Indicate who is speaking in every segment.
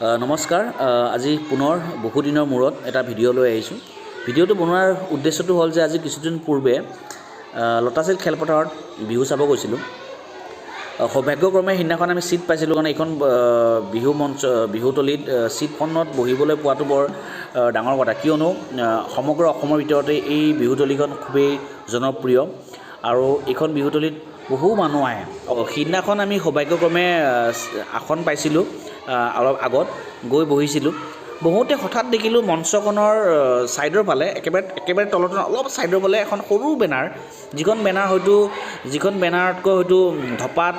Speaker 1: নমস্কাৰ আজি পুনৰ বহুদিনৰ মূৰত এটা ভিডিঅ' লৈ আহিছোঁ। ভিডিঅ'টো বনোৱাৰ উদ্দেশ্যটো হ'ল যে আজি কিছুদিন পূৰ্বে লতাশিল খেলপথাৰত বিহু চাব গৈছিলোঁ। সৌভাগ্যক্ৰমে সিদিনাখন আমি ছিট পাইছিলোঁ কাৰণে এইখন বিহুতলীত ছিটখনত বহিবলৈ পোৱাটো বৰ ডাঙৰ কথা, কিয়নো সমগ্ৰ অসমৰ ভিতৰতে এই বিহুতলীখন খুবেই জনপ্ৰিয় আৰু এইখন বিহুতলীত বহু মানুহ আহে। সিদিনাখন আমি সৌভাগ্যক্ৰমে আসন পাইছিলোঁ, অলপ আগত গৈ বহিছিলোঁ। বহুতে হঠাৎ দেখিলোঁ মঞ্চখনৰ ছাইডৰ ফালে একেবাৰে তলত অলপ ছাইডৰ ফালে এখন সৰু বেনাৰ, যিখন বেনাৰতকৈ হয়তো ধপাত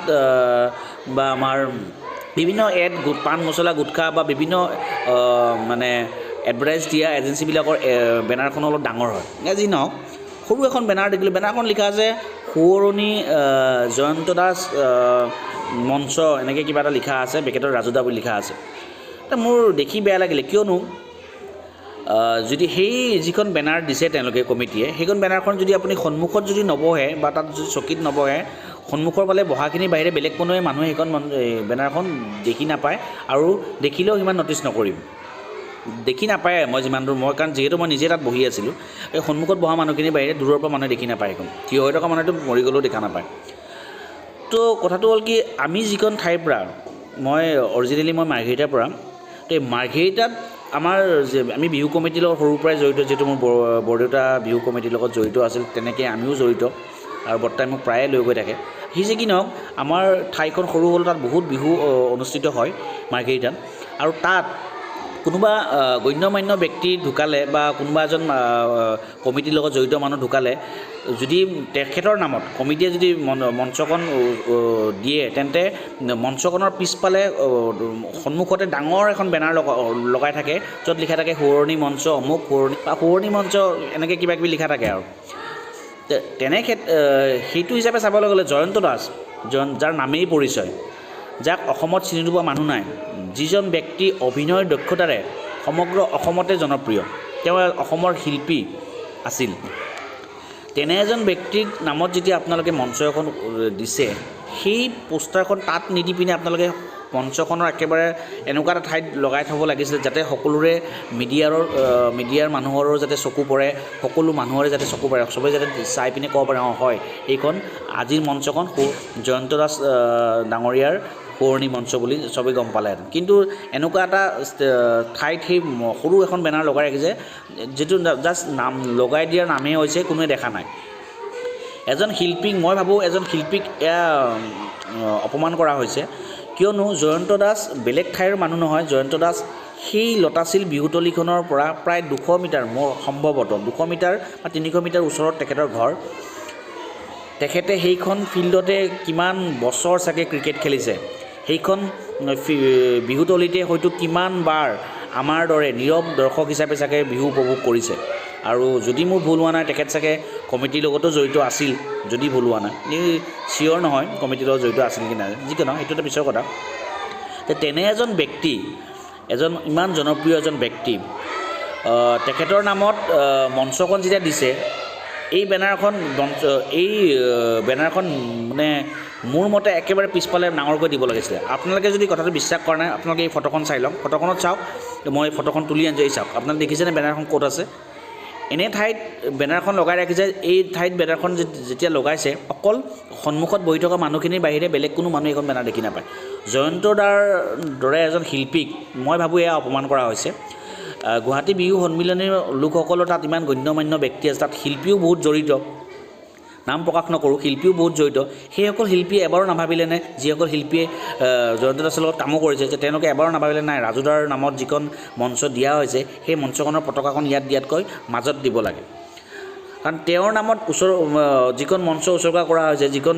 Speaker 1: বা আমাৰ বিভিন্ন পাণ মছলা গুটখা বা বিভিন্ন মানে এডভাৰটাইজ দিয়া এজেঞ্চিবিলাকৰ বেনাৰখন অলপ ডাঙৰ হয়। যি নহওক, সৰু এখন বেনাৰ দেখিলোঁ। বেনাৰখন লিখা আছে সোঁৱৰণী জয়ন্ত দাস মঞ্চ, এনেকৈ কিবা এটা লিখা আছে, বেকেটত ৰাজুদা বুলি লিখা আছে। মোৰ দেখি বেয়া লাগিলে, কিয়নো যদি সেই যিখন বেনাৰ দিছে তেওঁলোকে কমিটিয়ে, সেইখন বেনাৰখন যদি আপুনি সন্মুখত যদি নবহে বা তাত যদি চকীত নবহে, সন্মুখৰ ফালে বহাখিনিৰ বাহিৰে বেলেগ কোনোৱে মানুহে সেইখন বেনাৰখন দেখি নাপায় আৰু দেখিলেও সিমান ন'টিছ নকৰিম। দেখি নাপায় কাৰণ যিহেতু মই নিজে তাত বহি আছিলোঁ। এই সন্মুখত বহা মানুহখিনিৰ বাহিৰে দূৰৰ পৰা মানুহে দেখি নাপায়, সেইখন থিয় হৈ থকা মানুহেতো মৰি গ'লেও দেখা নাপায়। তো কথাটো হ'ল কি, আমি যিখন ঠাইৰ পৰা, মই মাৰ্ঘেৰিটাৰ পৰা, তো এই মাৰ্ঘেৰিটাত আমি বিহু কমিটিৰ লগত সৰুৰ পৰাই জড়িত, যিহেতু মোৰ বৰদেউতা বিহু কমিটিৰ লগত জড়িত আছিল, তেনেকৈ আমিও জড়িত আৰু বৰ্তাই মোক প্ৰায়ে লৈ গৈ থাকে। সি যে কি নহওক, আমাৰ ঠাইখন সৰু হ'লেও তাত বহুত বিহু অনুষ্ঠিত হয় মাৰ্ঘেৰিটাত। আৰু তাত কোনোবা গণ্যমান্য ব্যক্তি ঢুকালে বা কোনোবা এজন কমিটিৰ লগত জড়িত মানুহ ঢুকালে, যদি তেখেতৰ নামত কমিটিয়ে যদি মঞ্চখন দিয়ে, তেন্তে মঞ্চখনৰ পিছফালে সন্মুখতে ডাঙৰ এখন বেনাৰ লগাই থাকে, য'ত লিখা থাকে সোঁৱৰণী মঞ্চ অমুক সোঁৱৰণী মঞ্চ, এনেকৈ কিবা কিবি লিখা থাকে। আৰু সেইটো হিচাপে চাবলৈ গ'লে জয়ন্ত দাস, যাৰ নামেই পৰিচয়, যাক অসমত চিনি নোপোৱা মানুহ নাই, যিজন ব্যক্তি অভিনয়ৰ দক্ষতাৰে সমগ্ৰ অসমতে জনপ্ৰিয়, তেওঁ অসমৰ শিল্পী আছিল। তেনে এজন ব্যক্তিৰ নামত যেতিয়া আপোনালোকে মঞ্চ এখন দিছে, সেই পোষ্টাৰখন তাত নিদি পিনে আপোনালোকে মঞ্চখনৰ একেবাৰে এনেকুৱা এটা ঠাইত লগাই থ'ব লাগিছিল, যাতে সকলোৰে মিডিয়াৰ মানুহৰো যাতে চকু পৰে, সকলো মানুহৰে যাতে চকু পৰে, চবেই যাতে চাই পিনে ক'ব পাৰে, অঁ হয়, এইখন আজিৰ মঞ্চখন জয়ন্ত দাস ডাঙৰীয়াৰ সোঁৱৰণী মঞ্চ বুলি চবেই গম পালেহেঁতেন। কিন্তু এনেকুৱা এটা ঠাইত সেই সৰু এখন বেনাৰ লগাই ৰাখিছে, যিটো জাষ্ট নাম লগাই দিয়াৰ নামেই হৈছে, কোনোৱে দেখা নাই। মই ভাবোঁ এজন শিল্পীক এয়া অপমান কৰা হৈছে, কিয়নো জয়ন্ত দাস বেলেগ ঠাইৰ মানুহ নহয়। জয়ন্ত দাস সেই লতাশিল বিহুতলীখনৰ পৰা প্ৰায় 200 মিটাৰ, মোৰ সম্ভৱতঃ 200 মিটাৰ বা 300 মিটাৰ ওচৰত তেখেতৰ ঘৰ। তেখেতে সেইখন ফিল্ডতে কিমান বছৰ চাগে ক্ৰিকেট খেলিছে, সেইখন বিহুতলীতে হয়তো কিমানবাৰ আমাৰ দৰে নীৰৱ দৰ্শক হিচাপে চাগে বিহু উপভোগ কৰিছে। আৰু যদি মোৰ ভুল হোৱা নাই, তেখেত চাগে কমিটিৰ লগতো জড়িত আছিল, যদি ভুল হোৱা নাই, চিয়'ৰ নহয় কমিটিৰ লগত জড়িত আছিল কি নাই, যিকি নহয় সেইটো এটা পিছৰ কথা। তেনে এজন ব্যক্তি, ইমান জনপ্ৰিয় এজন ব্যক্তি, তেখেতৰ নামত মঞ্চখন যেতিয়া দিছে, এই বেনাৰখন মানে মোৰ মতে একেবাৰে পিছফালে ডাঙৰকৈ দিব লাগিছিলে। আপোনালোকে যদি কথাটো বিশ্বাস কৰা নাই, আপোনালোকে এই ফটোখন চাই লওক, ফটোখনত চাওক, মই ফটোখন তুলি আনি চাওক, আপোনালোকে দেখিছেনে বেনাৰখন ক'ত আছে। এনে ঠাইত বেনাৰখন লগাই ৰাখিছে। এই ঠাইত বেনাৰখন যেতিয়া লগাইছে, অকল সন্মুখত বহি থকা মানুহখিনিৰ বাহিৰে বেলেগ কোনো মানুহ এইখন বেনাৰ দেখি নাপায়। জয়ন্ত দাৰ দৰে এজন শিল্পীক মই ভাবোঁ এয়া অপমান কৰা হৈছে। গুৱাহাটী বিহু সন্মিলনীৰ লোকসকলৰ তাত ইমান গণ্যমান্য ব্যক্তি আছে, তাত শিল্পীও বহুত জড়িত, নাম প্ৰকাশ নকৰোঁ, শিল্পীও বহুত জড়িত। সেইসকল শিল্পীয়ে এবাৰো নাভাবিলেনে, যিসকল শিল্পীয়ে জয়ন্ত দাসৰ লগত কামো কৰিছে, যে তেওঁলোকে এবাৰো নাভাবিলে নাই, ৰাজুদাৰ নামত যিখন মঞ্চ দিয়া হৈছে, সেই মঞ্চখনৰ পতাকাখন ইয়াত দিয়াতকৈ মাজত দিব লাগে। কাৰণ তেওঁৰ নামত যিখন মঞ্চ উচৰ্গা কৰা হৈছে, যিখন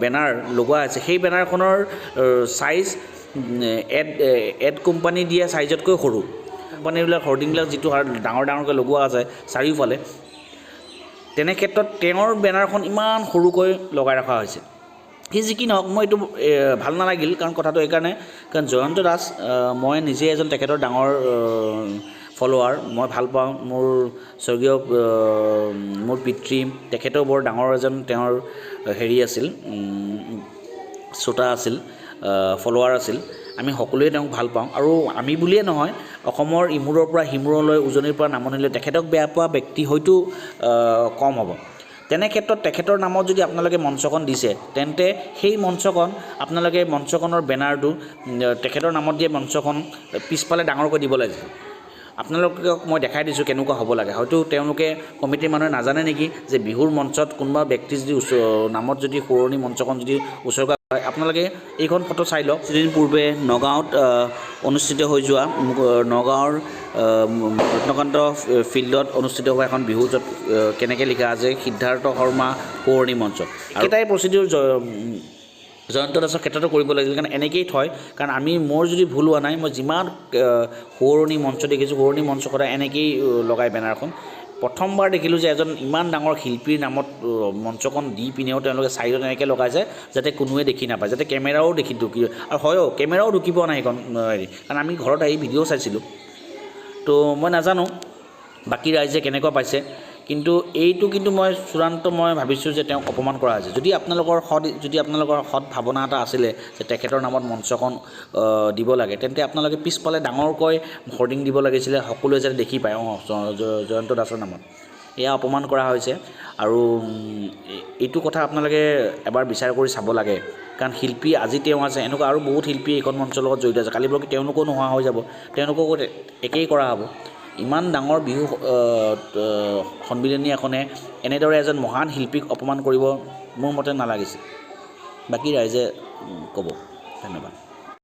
Speaker 1: বেনাৰ লগোৱা হৈছে, সেই বেনাৰখনৰ চাইজ এড কোম্পানী দিয়া চাইজতকৈ সৰু। কোম্পানীবিলাক হৰ্ডিংবিলাক যিটো ডাঙৰকৈ লগোৱা আছে চাৰিওফালে, তেনে ক্ষেত্ৰত তেওঁৰ বেনাৰখন ইমান সৰুকৈ লগাই ৰখা হৈছে। সি যি কি নহওক, মই এইটো ভাল নালাগিল। কথাটো এইকাৰণে, কাৰণ জয়ন্ত দাস, মই নিজে এজন তেখেতৰ ডাঙৰ ফলোৱাৰ, মই ভাল পাওঁ। স্বৰ্গীয় মোৰ পিতৃ, তেখেতেও বৰ ডাঙৰ এজন তেওঁৰ আছিল, শ্ৰোতা আছিল, ফলোৱাৰ আছিল। আমি সকলোৱে তেওঁক ভাল পাওঁ আৰু আমি বুলিয়ে নহয় অসমৰ ইমূৰৰ পৰা সিমূৰলৈ উজনিৰ পৰা নামনিলৈ তেখেতক বেয়া পোৱা ব্যক্তি হয়তো কম হ'ব। তেনে ক্ষেত্ৰত তেখেতৰ নামত যদি আপোনালোকে মঞ্চখন দিছে তেন্তে সেই মঞ্চখন আপোনালোকে মঞ্চখনৰ বেনাৰটো তেখেতৰ নামত দিয়া মঞ্চখন পিছফালে ডাঙৰকৈ দিব লাগে। আপোনালোকক মই দেখাই দিছোঁ কেনেকুৱা হ'ব লাগে। হয়তো তেওঁলোকে কমিটিৰ মানুহে নাজানে নেকি যে বিহুৰ মঞ্চত কোনোবা ব্যক্তি যদি নামত যদি শুৱনি মঞ্চখন যদি উচৰ্গা হয়। আপোনালোকে এইখন ফটো চাই লওক। কিছুদিন পূৰ্বে নগাঁৱত অনুষ্ঠিত হৈ যোৱা নগাঁৱৰ ৰত্নকান্ত ফিল্ডত অনুষ্ঠিত হোৱা এখন বিহু য'ত কেনেকৈ লিখা আছে সিদ্ধাৰ্থ শৰ্মা শুৱনি মঞ্চ। একেটাই প্ৰচিডিউৰ জয়ন্ত দাসৰ ক্ষেত্ৰতো কৰিব লাগিছিল, কাৰণ এনেকেই থয়। কাৰণ মোৰ যদি ভুল হোৱা নাই, মই যিমান শুৱনি মঞ্চ দেখিছোঁ শুৱনি মঞ্চ সদায় এনেকেই লগাই বেনাৰখন। প্ৰথমবাৰ দেখিলোঁ যে এজন ইমান ডাঙৰ শিল্পীৰ নামত মঞ্চখন দি পিনেও তেওঁলোকে চাইডত এনেকৈ লগাইছে যাতে কোনোৱে দেখি নাপায়, যাতে কেমেৰাও ঢুকি আৰু হয়ও কেমেৰাও ঢুকি পোৱা নাই সেইখন হেৰি। কাৰণ আমি ঘৰত আহি ভিডিঅ' চাইছিলোঁ। তো মই নাজানো বাকী ৰাইজে কেনেকুৱা পাইছে, কিন্তু এইটো কিন্তু মই চূড়ান্ত মই ভাবিছোঁ যে তেওঁক অপমান কৰা হৈছে। যদি আপোনালোকৰ সৎ ভাৱনা এটা আছিলে যে তেখেতৰ নামত মঞ্চখন দিব লাগে, তেন্তে আপোনালোকে পিছফালে ডাঙৰকৈ হৰ্ডিং দিব লাগিছিলে, সকলোৱে যাতে দেখি পায় জয়ন্ত দাসৰ নামত। এয়া অপমান কৰা হৈছে আৰু এইটো কথা আপোনালোকে এবাৰ বিচাৰ কৰি চাব লাগে। কাৰণ শিল্পী আজি তেওঁ আছে, এনেকুৱা আৰু বহুত শিল্পী এইখন মঞ্চৰ লগত জড়িত আছে। কালি পৰহি তেওঁলোকো নোহোৱা হৈ যাব, তেওঁলোককো একেই কৰা হ'ব। ইমান ডাঙৰ বিহু সন্মিলনী এখনে এনেদৰে এজন মহান শিল্পীক অপমান কৰিব মোৰ মতে নালাগিছিল। বাকী ৰাইজে ক'ব। ধন্যবাদ।